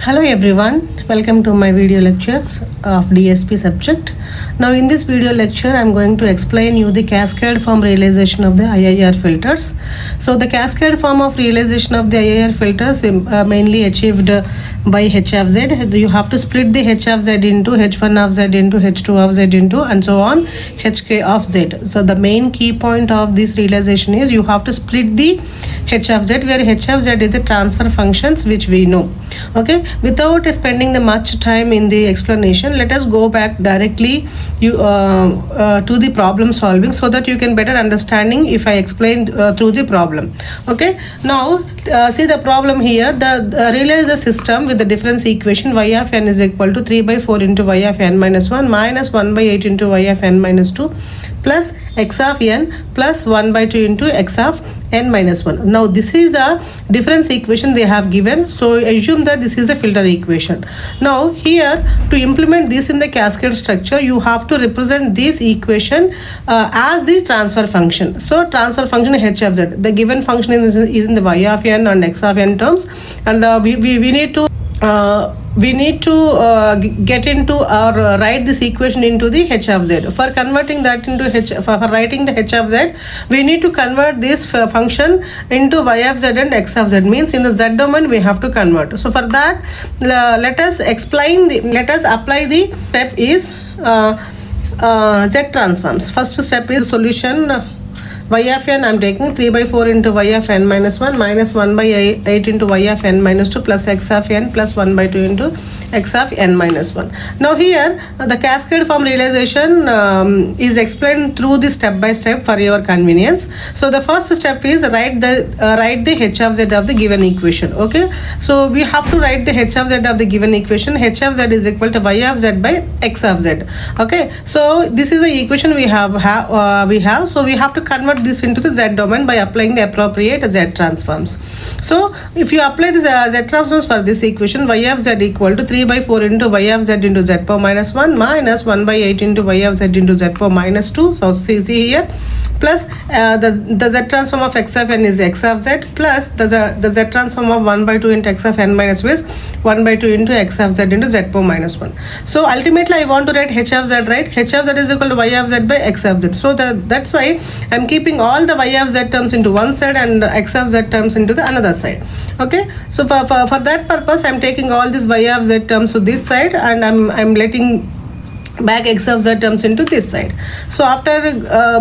Hello everyone, welcome to my video lectures of DSP subject. Now in this video lecture I am going to explain you the cascade form realization of the IIR filters. So the cascade form of realization of the IIR filters mainly achieved by H of Z. You have to split the H of Z into H1 of Z into H2 of Z into and so on Hk of Z. So the main key point of this realization is you have to split the H of Z, where H of Z is the transfer functions which we know. Okay, without spending the much time in the explanation, let us go back directly to the problem solving so that you can better understanding if I explain through the problem. Okay, now see the problem here. Realize the system with the difference equation y of n is equal to 3 by 4 into y of n minus 1 minus 1 by 8 into y of n minus 2 plus x of n plus 1 by 2 into x of n minus 1. Now this is the difference equation they have given, so assume that this is the filter equation. Now here, to implement this in the cascade structure, you have to represent this equation as the transfer function. So transfer function h of z, the given function is in the y of n and x of n terms, and we need to get into or write this equation into the h of z. For converting that into for writing the h of z, we need to convert this function into y of z and x of z, means in the z domain we have to convert. So for that, let us apply the step is z transforms. First step is solution. Y of n I am taking 3 by 4 into y of n minus 1 minus 1 by 8 into y of n minus 2 plus x of n plus 1 by 2 into x of n minus 1. Now here the cascade form realization is explained through the step by step for your convenience. So the first step is write the h of z of the given equation. Okay, so we have to write the h of z of the given equation. H of z is equal to y of z by x of z. Okay, so this is the equation we have. So we have to convert this into the z domain by applying the appropriate z transforms. So if you apply the z transforms for this equation, y of z equal to 3 by 4 into y of z into z power minus 1 minus 1 by 8 into y of z into z power minus 2. So see here, plus the z transform of x of n is x of z plus the z transform of 1 by 2 into x of n minus 2 is 1 by 2 into x of z into z power minus 1. So ultimately I want to write h of z, right? H of z is equal to y of z by x of z. So that's why I'm keeping all the y of z terms into one side and x of z terms into the another side. Okay, so for that purpose I'm taking all these y of z terms to this side and I'm letting back x of z terms into this side. So after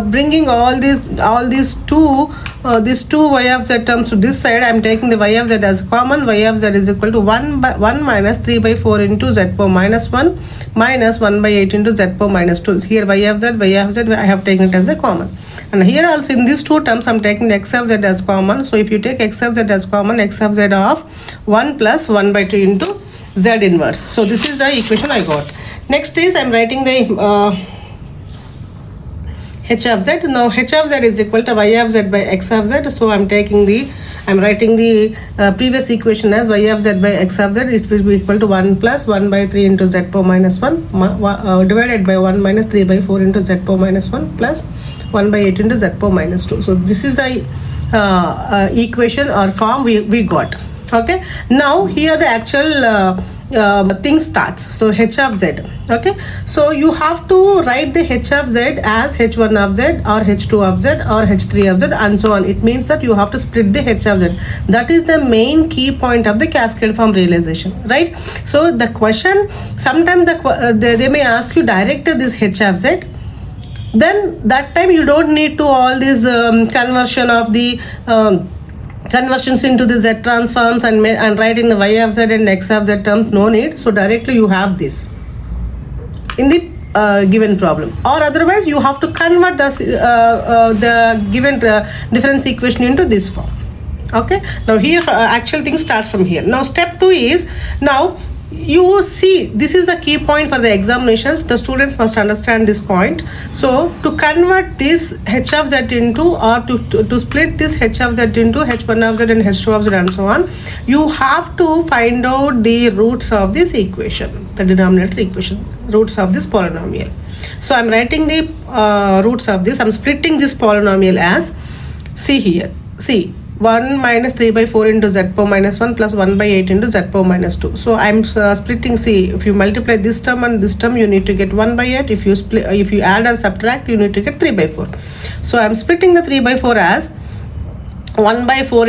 bringing all these two y of z terms to this side, I am taking the y of z as common. Y of z is equal to 1 minus 3 by 4 into z power minus 1 minus 1 by 8 into z power minus 2. Here y of z I have taken it as a common. And here also in these two terms I am taking the x of z as common. So if you take x of z as common, x of z of 1 plus 1 by 2 into z inverse. So this is the equation I got. Next is I am writing the h of z. Now h of z is equal to y of z by x of z. So I am writing the previous equation as y of z by x of z. It will be equal to 1 plus 1 by 3 into z power minus 1 divided by 1 minus 3 by 4 into z power minus 1 plus 1 by 8 into z power minus 2. So this is the equation or form we got. Okay, now here the actual thing starts. So h of z. Okay, so you have to write the h of z as h1 of z or h2 of z or h3 of z and so on. It means that you have to split the h of z. That is the main key point of the cascade form realization, right? So the question, sometimes they may ask you direct this h of z. Then that time you don't need to all this conversion of the conversions into the z transforms and writing the y of z and x of z terms, no need. So directly you have this in the given problem, or otherwise you have to convert the given difference equation into this form. Okay, now here actual thing starts from here. Now step 2 is, now you see, this is the key point for the examinations. The students must understand this point. So to convert this h of z into, or to split this h of z into h1 of z and h2 of z and so on, you have to find out the roots of this equation, the denominator equation, roots of this polynomial. So I'm writing the roots of this. I'm splitting this polynomial as, see here, see 1 minus 3 by 4 into z power minus 1 plus 1 by 8 into z power minus 2. So I'm splitting. See, if you multiply this term and this term, you need to get 1 by 8. If you add or subtract, you need to get 3 by 4. So I'm splitting the 3 by 4 as 1 by 4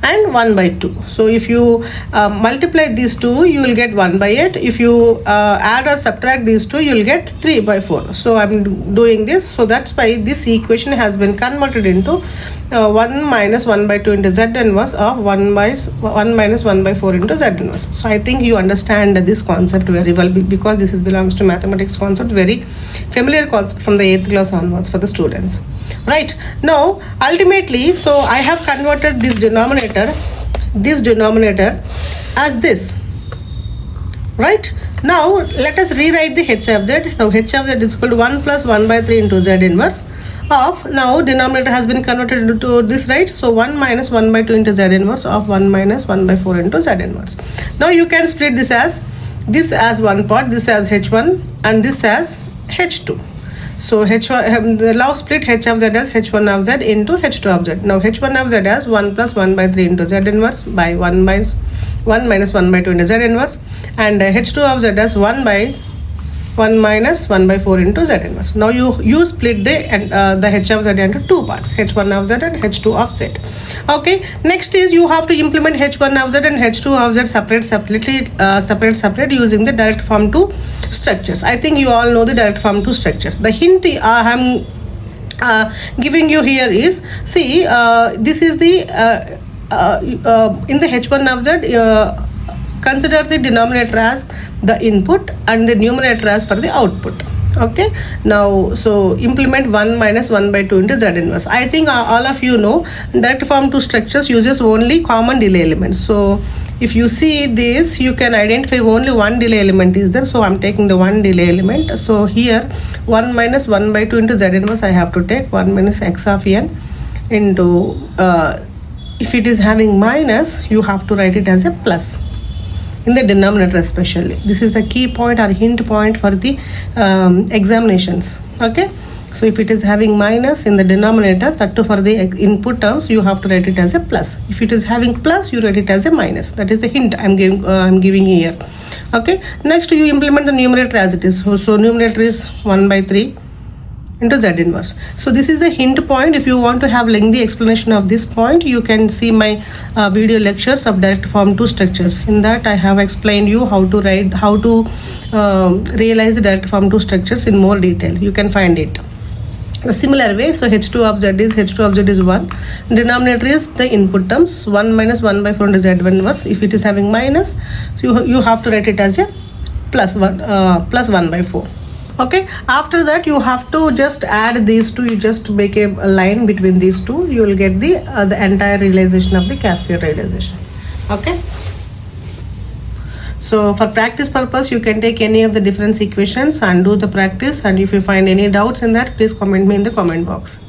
and 1 by 2. So if you multiply these two, you will get 1 by 8. If you add or subtract these two, you will get 3 by 4. So I'm doing this. So that's why this equation has been converted into 1 minus 1 by 2 into z inverse of 1 minus 1 by 4 into z inverse. So I think you understand this concept very well, because this belongs to mathematics concept, very familiar concept from the 8th class onwards for the students. Right, now ultimately, so I have converted this denominator as this. Right, now let us rewrite the h of z. Now h of z is equal to 1 plus 1 by 3 into z inverse of, now denominator has been converted into this, right? So 1 minus 1 by 2 into z inverse of 1 minus 1 by 4 into z inverse. Now you can split this as one part, this as h1 and this as h2. So the now split h of z as h1 of z into h2 of z. Now h1 of z as 1 plus 1 by 3 into z inverse by 1 minus 1 by 2 into z inverse, and h2 of z as 1 minus 1 by 4 into z inverse. Now you split the h of z into two parts, h1 of z and h2 of z. Okay, next is you have to implement h1 of z and h2 of z separate using the direct form 2 structures. I think you all know the direct form 2 structures. The hint I am giving you here is, see, this is the in the h1 of z, consider the denominator as the input and the numerator as for the output. Okay, now so implement 1 minus 1 by 2 into z inverse. I think all of you know that form 2 structures uses only common delay elements. So if you see this, you can identify only one delay element is there. So I'm taking the one delay element. So here 1 minus 1 by 2 into z inverse, I have to take 1 minus x of n into if it is having minus, you have to write it as a plus in the denominator especially. This is the key point or hint point for the examinations. Okay, so if it is having minus in the denominator, that too for the input terms, you have to write it as a plus. If it is having plus, you write it as a minus. That is the hint I'm giving here. Okay, next you implement the numerator as it is. So numerator is 1 by 3 into z inverse. So this is the hint point. If you want to have lengthy explanation of this point, you can see my video lectures of direct form 2 structures. In that I have explained you how to realize the direct form 2 structures in more detail. You can find it the similar way. So h2 of z is 1, denominator is the input terms, 1 minus 1 by 4 into z inverse. If it is having minus, so you have to write it as a plus 1 by 4. Okay, after that you have to just add these two. You just make a line between these two, you will get the entire realization of the cascade realization. Okay, so for practice purpose, you can take any of the difference equations and do the practice, and if you find any doubts in that, please comment me in the comment box.